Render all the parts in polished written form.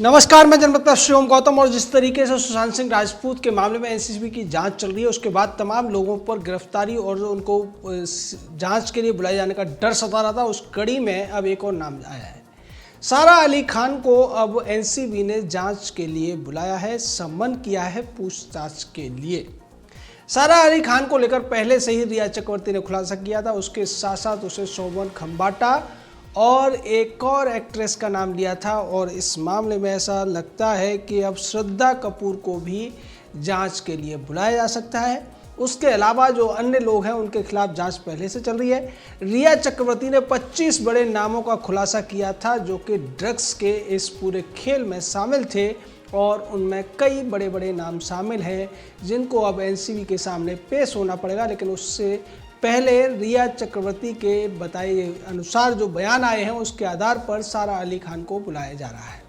नमस्कार, मैं जनपद शिवम गौतम। और जिस तरीके से सुशांत सिंह राजपूत के मामले में एनसीबी की जांच चल रही है, उसके बाद तमाम लोगों पर गिरफ्तारी और उनको जांच के लिए बुलाए जाने का डर सता रहा था, उस कड़ी में अब एक और नाम आया है। सारा अली खान को अब एनसीबी ने जांच के लिए बुलाया है, सम्मन किया है पूछताछ के लिए। सारा अली खान को लेकर पहले से ही रिया चक्रवर्ती ने खुलासा किया था, उसके साथ साथ उसे शोभन खंबाटा और एक और एक्ट्रेस का नाम लिया था। और इस मामले में ऐसा लगता है कि अब श्रद्धा कपूर को भी जांच के लिए बुलाया जा सकता है। उसके अलावा जो अन्य लोग हैं उनके खिलाफ जांच पहले से चल रही है। रिया चक्रवर्ती ने 25 बड़े नामों का खुलासा किया था जो कि ड्रग्स के इस पूरे खेल में शामिल थे, और उनमें कई बड़े बड़े नाम शामिल हैं जिनको अब एनसीबी के सामने पेश होना पड़ेगा। लेकिन उससे पहले रिया चक्रवर्ती के बताए अनुसार जो बयान आए हैं उसके आधार पर सारा अली खान को बुलाया जा रहा है।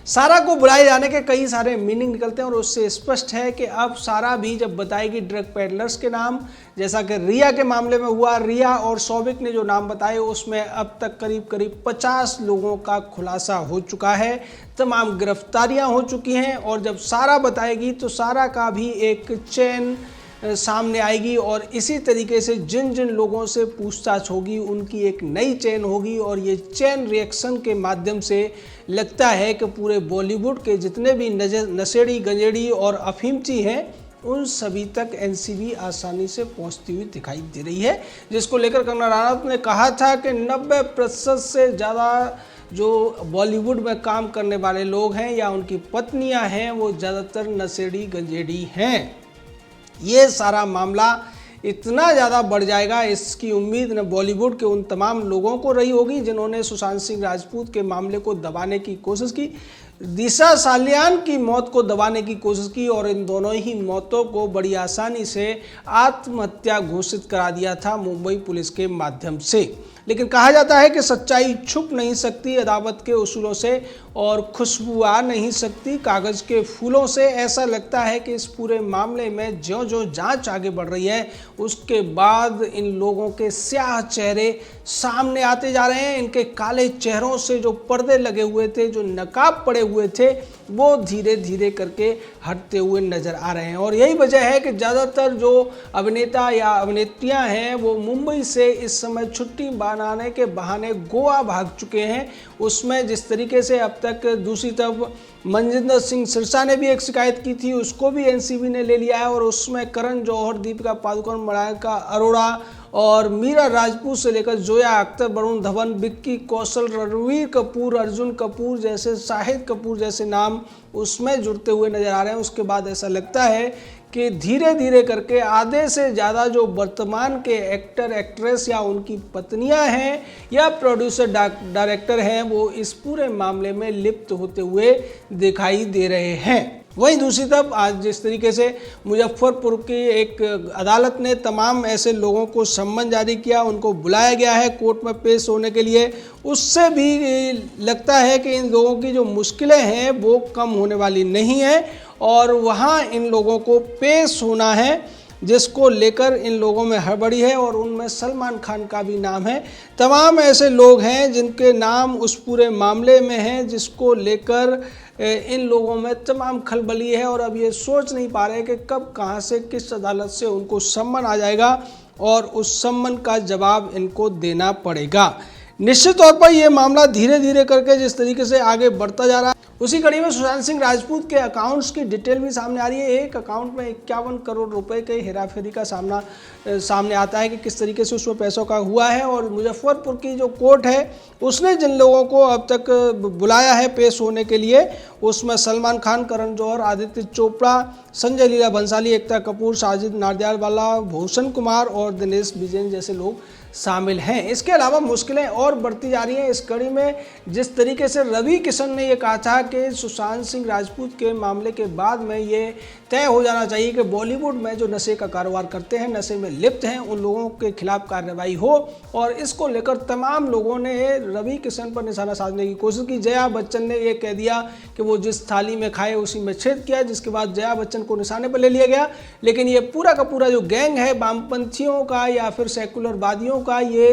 सारा को बुलाए जाने के कई सारे मीनिंग निकलते हैं और उससे स्पष्ट है कि अब सारा भी जब बताएगी ड्रग पेडलर्स के नाम, जैसा कि रिया के मामले में हुआ, रिया और सौविक ने जो नाम बताए उसमें अब तक करीब 50 लोगों का खुलासा हो चुका है, तमाम गिरफ्तारियां हो चुकी हैं। और जब सारा बताएगी तो सारा का भी एक चेन सामने आएगी और इसी तरीके से जिन जिन लोगों से पूछताछ होगी उनकी एक नई चेन होगी। और ये चेन रिएक्शन के माध्यम से लगता है कि पूरे बॉलीवुड के जितने भी नशेड़ी गंजेड़ी और अफीमची हैं उन सभी तक एनसीबी आसानी से पहुंचती हुई दिखाई दे रही है, जिसको लेकर कंगना रनौत ने कहा था कि 90% से ज़्यादा जो बॉलीवुड में काम करने वाले लोग हैं या उनकी पत्नियां हैं वो ज़्यादातर नशेड़ी गंजेड़ी हैं। ये सारा मामला इतना ज़्यादा बढ़ जाएगा, इसकी उम्मीद न बॉलीवुड के उन तमाम लोगों को रही होगी जिन्होंने सुशांत सिंह राजपूत के मामले को दबाने की कोशिश की, दिशा सालियान की मौत को दबाने की कोशिश की, और इन दोनों ही मौतों को बड़ी आसानी से आत्महत्या घोषित करा दिया था मुंबई पुलिस के माध्यम से। लेकिन कहा जाता है कि सच्चाई छुप नहीं सकती अदावत के उसूलों से, और खुशबू आ नहीं सकती कागज़ के फूलों से। ऐसा लगता है कि इस पूरे मामले में ज्यों ज्यों जांच आगे बढ़ रही है उसके बाद इन लोगों के स्याह चेहरे सामने आते जा रहे हैं। इनके काले चेहरों से जो पर्दे लगे हुए थे, जो नकाब पड़े हुए थे, वो धीरे धीरे करके हटते हुए नजर आ रहे हैं। और यही वजह है कि ज़्यादातर जो अभिनेता या अभिनेत्रियां हैं वो मुंबई से इस समय छुट्टी बनाने के बहाने गोवा भाग चुके हैं। उसमें जिस तरीके से अब तक दूसरी तरफ मनजिंदर सिंह सिरसा ने भी एक शिकायत की थी, उसको भी एनसीबी ने ले लिया है। और उसमें करण जौहर, दीपिका पादुकोण, मलाइका अरोड़ा और मीरा राजपूत से लेकर जोया अख्तर, वरुण धवन, विक्की कौशल, रणवीर कपूर, अर्जुन कपूर जैसे, शाहिद कपूर जैसे नाम उसमें जुड़ते हुए नजर आ रहे हैं। उसके बाद ऐसा लगता है कि धीरे धीरे करके आधे से ज़्यादा जो वर्तमान के एक्टर एक्ट्रेस या उनकी पत्नियां हैं या प्रोड्यूसर डायरेक्टर हैं वो इस पूरे मामले में लिप्त होते हुए दिखाई दे रहे हैं। वहीं दूसरी तरफ आज जिस तरीके से मुजफ्फरपुर की एक अदालत ने तमाम ऐसे लोगों को सम्मन जारी किया, उनको बुलाया गया है कोर्ट में पेश होने के लिए, उससे भी लगता है कि इन लोगों की जो मुश्किलें हैं वो कम होने वाली नहीं है और वहाँ इन लोगों को पेश होना है, जिसको लेकर इन लोगों में हड़बड़ी है। और उनमें सलमान खान का भी नाम है। तमाम ऐसे लोग हैं जिनके नाम उस पूरे मामले में हैं, जिसको लेकर इन लोगों में तमाम खलबली है और अब ये सोच नहीं पा रहे कि कब कहां से किस अदालत से उनको सम्मन आ जाएगा और उस सम्मन का जवाब इनको देना पड़ेगा। निश्चित तौर पर यह मामला धीरे धीरे करके जिस तरीके से आगे बढ़ता जा रहा है, उसी कड़ी में सुशांत सिंह राजपूत के अकाउंट्स की डिटेल भी सामने आ रही है। एक अकाउंट में 51 करोड़ रुपए के हेराफेरी का सामने आता है कि किस तरीके से उसमें पैसों का हुआ है। और मुजफ्फरपुर की जो कोर्ट है उसने जिन लोगों को अब तक बुलाया है पेश होने के लिए, उसमें सलमान खान, करण जौहर, आदित्य चोपड़ा, संजय लीला भंसाली, एकता कपूर, साजिद नाडियाडवाला, भूषण कुमार और दिनेश विजयन जैसे लोग शामिल हैं। इसके अलावा मुश्किलें और बढ़ती जा रही हैं इस कड़ी में। जिस तरीके से रवि किशन ने यह कहा था कि सुशांत सिंह राजपूत के मामले के बाद में ये तय हो जाना चाहिए कि बॉलीवुड में जो नशे का कारोबार करते हैं, नशे में लिप्त हैं, उन लोगों के खिलाफ कार्रवाई हो। और इसको लेकर तमाम लोगों ने रवि किशन पर निशाना साधने की कोशिश की। जया बच्चन ने यह कह दिया कि वो जिस थाली में खाए उसी में छेद किया, जिसके बाद जया बच्चन को निशाने पर ले लिया गया। लेकिन ये पूरा का पूरा जो गैंग है वामपंथियों का या फिर सेकुलरवादियों एक्टरों का ये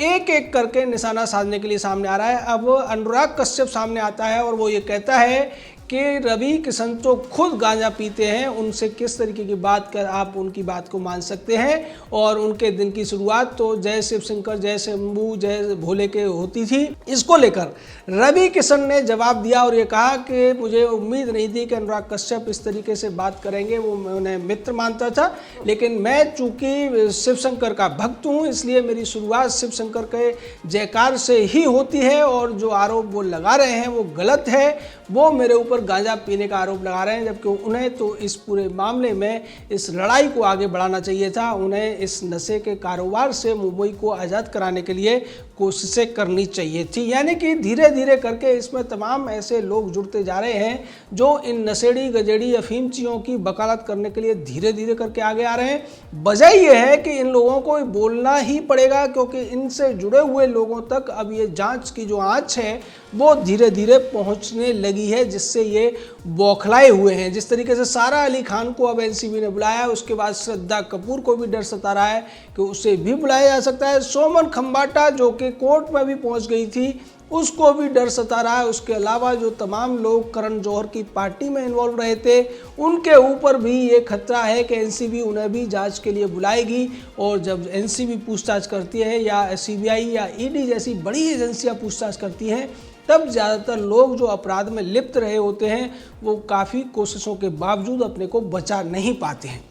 एक एक करके निशाना साधने के लिए सामने आ रहा है। अब अनुराग कश्यप सामने आता है और वो ये कहता है कि रवि किशन तो खुद गांजा पीते हैं, उनसे किस तरीके की बात कर आप उनकी बात को मान सकते हैं। और उनके दिन की शुरुआत तो जय शिव शंकर, जय शंभू, जय भोले के होती थी। इसको लेकर रवि किशन ने जवाब दिया और ये कहा कि मुझे उम्मीद नहीं थी कि अनुराग कश्यप इस तरीके से बात करेंगे, वो मैं उन्हें मित्र मानता था, लेकिन मैं चूंकि शिव शंकर का भक्त हूँ इसलिए मेरी शुरुआत शिव शंकर के जयकार से ही होती है, और जो आरोप वो लगा रहे हैं वो गलत है। वो मेरे ऊपर गांजा पीने का आरोप लगा रहे हैं, जबकि उन्हें तो इस पूरे मामले में इस लड़ाई को आगे बढ़ाना चाहिए था। उन्हें इस नशे के कारोबार से मुंबई को आज़ाद कराने के लिए कोशिशें करनी चाहिए थी। यानी कि धीरे धीरे करके इसमें तमाम ऐसे लोग जुड़ते जा रहे हैं जो इन नशेड़ी गजेड़ी अफीमचियों की वकालत करने के लिए धीरे धीरे करके आगे आ रहे हैं। वजह यह है कि इन लोगों को बोलना ही पड़ेगा, क्योंकि इनसे जुड़े हुए लोगों तक अब ये जांच की जो आंच है वो धीरे धीरे पहुंचने लगी है, जिससे ये बौखलाए हुए हैं। जिस तरीके से सारा अली खान को अब एनसीबी ने बुलाया, उसके बाद श्रद्धा कपूर को भी डर सता रहा है कि उसे भी बुलाया जा सकता है। सोमन खंबाटा जो कि कोर्ट में भी पहुंच गई थी, उसको भी डर सता रहा है। उसके अलावा जो तमाम लोग करण जौहर की पार्टी में इन्वॉल्व रहे थे, उनके ऊपर भी ये खतरा है कि एनसीबी उन्हें भी जांच के लिए बुलाएगी, और जब एनसीबी पूछताछ करती है या सीबीआई या ईडी जैसी बड़ी एजेंसियां पूछताछ करती हैं, तब ज़्यादातर लोग जो अपराध में लिप्त रहे होते हैं वो काफ़ी कोशिशों के बावजूद अपने को बचा नहीं पाते हैं।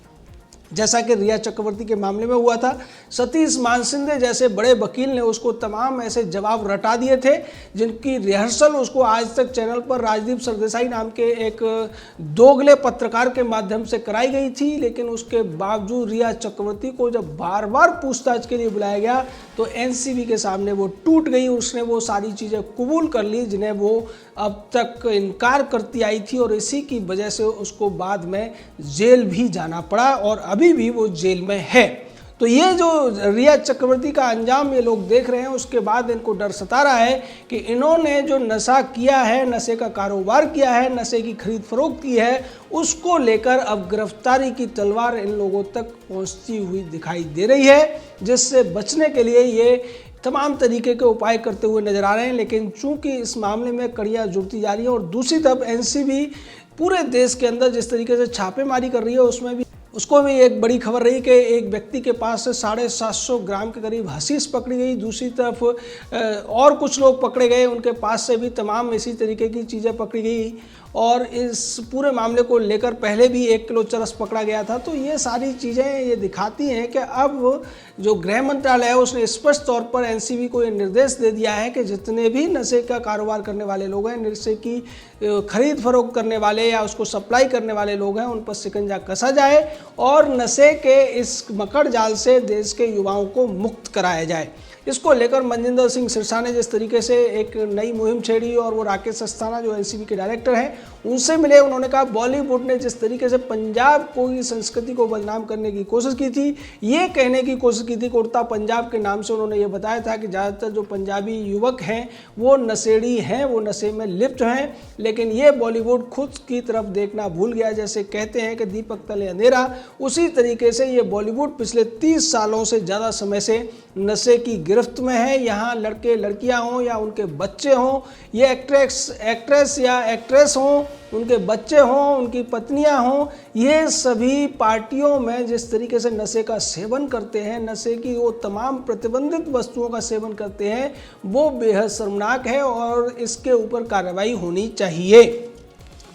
जैसा कि रिया चक्रवर्ती के मामले में हुआ था, सतीश मानसिंदे जैसे बड़े वकील ने उसको तमाम ऐसे जवाब रटा दिए थे जिनकी रिहर्सल उसको आज तक चैनल पर राजदीप सरदेसाई नाम के एक दोगले पत्रकार के माध्यम से कराई गई थी। लेकिन उसके बावजूद रिया चक्रवर्ती को जब बार बार पूछताछ के लिए बुलाया गया तो एनसीबी के सामने वो टूट गई। उसने वो सारी चीज़ें कबूल कर ली जिन्हें वो अब तक इनकार करती आई थी, और इसी की वजह से उसको बाद में जेल भी जाना पड़ा, और अभी भी वो जेल में है। तो ये जो रिया चक्रवर्ती का अंजाम ये लोग देख रहे हैं, उसके बाद इनको डर सता रहा है कि इन्होंने जो नशा किया है, नशे का कारोबार किया है, नशे की खरीद फरोख्त की है, उसको लेकर अब गिरफ्तारी की तलवार इन लोगों तक पहुंचती हुई दिखाई दे रही है, जिससे बचने के लिए ये तमाम तरीके के उपाय करते हुए नजर आ रहे हैं। लेकिन चूंकि इस मामले में कड़ियाँ जुड़ती जा रही हैं, और दूसरी तरफ एनसीबी पूरे देश के अंदर जिस तरीके से छापेमारी कर रही है, उसमें भी उसको भी एक बड़ी खबर रही कि एक व्यक्ति के पास से 750 ग्राम के करीब हशीश पकड़ी गई। दूसरी तरफ और कुछ लोग पकड़े गए, उनके पास से भी तमाम इसी तरीके की चीज़ें पकड़ी गई, और इस पूरे मामले को लेकर पहले भी 1 किलो चरस पकड़ा गया था। तो ये सारी चीज़ें ये दिखाती हैं कि अब जो गृह मंत्रालय है उसने स्पष्ट तौर पर एनसीबी को ये निर्देश दे दिया है कि जितने भी नशे का कारोबार करने वाले लोग हैं, नशे की खरीद फरोख्त करने वाले या उसको सप्लाई करने वाले लोग हैं, उन पर शिकंजा कसा जाए और नशे के इस मकड़ जाल से देश के युवाओं को मुक्त कराया जाए। इसको लेकर मनजिंदर सिंह सिरसा ने जिस तरीके से एक नई मुहिम छेड़ी, और वो राकेश अस्थाना जो एनसीबी के डायरेक्टर हैं उनसे मिले, उन्होंने कहा बॉलीवुड ने जिस तरीके से पंजाब को की संस्कृति को बदनाम करने की कोशिश की थी, ये कहने की कोशिश की थी कि उड़ता पंजाब के नाम से उन्होंने ये बताया था कि ज़्यादातर जो पंजाबी युवक हैं वो नशेड़ी हैं, वो नशे में लिप्त हैं। लेकिन ये बॉलीवुड खुद की तरफ देखना भूल गया। जैसे कहते हैं कि दीपक तले अंधेरा, उसी तरीके से ये बॉलीवुड पिछले 30 सालों से ज़्यादा समय से नशे की गिरफ्त में है। यहाँ लड़के लड़कियाँ हों या उनके बच्चे हों, ये एक्ट्रेस या एक्ट्रेस हों, उनके बच्चे हों, उनकी पत्नियां हों, ये सभी पार्टियों में जिस तरीके से नशे का सेवन करते हैं, नशे की वो तमाम प्रतिबंधित वस्तुओं का सेवन करते हैं, वो बेहद शर्मनाक है और इसके ऊपर कार्रवाई होनी चाहिए।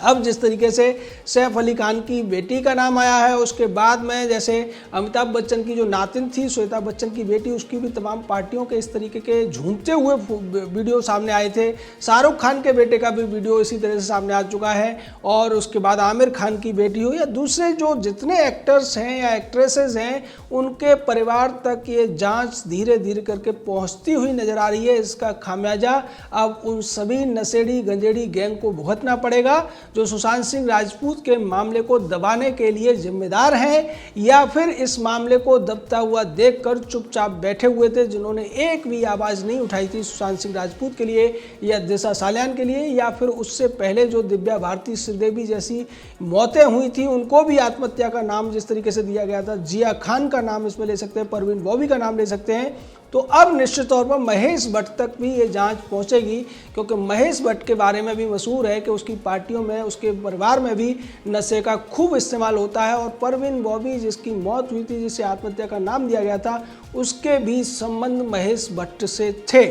अब जिस तरीके से सैफ अली खान की बेटी का नाम आया है, उसके बाद में जैसे अमिताभ बच्चन की जो नातिन थी श्वेता बच्चन की बेटी, उसकी भी तमाम पार्टियों के इस तरीके के झूमते हुए वीडियो सामने आए थे। शाहरुख खान के बेटे का भी वीडियो इसी तरह से सामने आ चुका है, और उसके बाद आमिर खान की बेटी हो या दूसरे जो जितने एक्टर्स हैं या एक्ट्रेसेस हैं, उनके परिवार तक ये जांच धीरे धीरे करके पहुंचती हुई नजर आ रही है। इसका खामियाजा अब उन सभी नशेड़ी गंजेड़ी गैंग को भुगतना पड़ेगा जो सुशांत सिंह राजपूत के मामले को दबाने के लिए जिम्मेदार हैं, या फिर इस मामले को दबता हुआ देखकर चुपचाप बैठे हुए थे, जिन्होंने एक भी आवाज़ नहीं उठाई थी सुशांत सिंह राजपूत के लिए या दिशा सालियान के लिए, या फिर उससे पहले जो दिव्या भारती श्रीदेवी जैसी मौतें हुई थी उनको भी आत्महत्या का नाम जिस तरीके से दिया गया था, जिया खान का नाम इसमें ले सकते हैं, परवीन बॉबी का नाम ले सकते हैं। तो अब निश्चित तौर पर महेश भट्ट तक भी ये जांच पहुंचेगी, क्योंकि महेश भट्ट के बारे में भी मशहूर है कि उसकी पार्टियों में, उसके परिवार में भी नशे का खूब इस्तेमाल होता है, और परवीन बॉबी जिसकी मौत हुई थी, जिसे आत्महत्या का नाम दिया गया था, उसके भी संबंध महेश भट्ट से थे।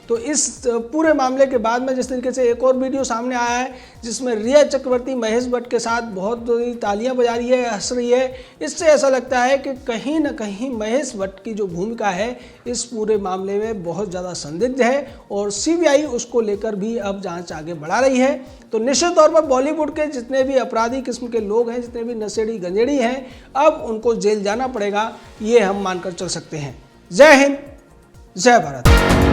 तो इस पूरे मामले के बाद में जिस तरीके से एक और वीडियो सामने आया है जिसमें रिया चक्रवर्ती महेश भट्ट के साथ बहुत तालियां बजा रही है, हंस रही है, इससे ऐसा लगता है कि कहीं ना कहीं महेश भट्ट की जो भूमिका है इस पूरे मामले में बहुत ज़्यादा संदिग्ध है, और सीबीआई उसको लेकर भी अब जांच आगे बढ़ा रही है। तो निश्चित तौर पर बॉलीवुड के जितने भी अपराधी किस्म के लोग हैं, जितने भी नशेड़ी गंजेड़ी हैं, अब उनको जेल जाना पड़ेगा, ये हम मानकर चल सकते हैं। जय हिंद, जय भारत।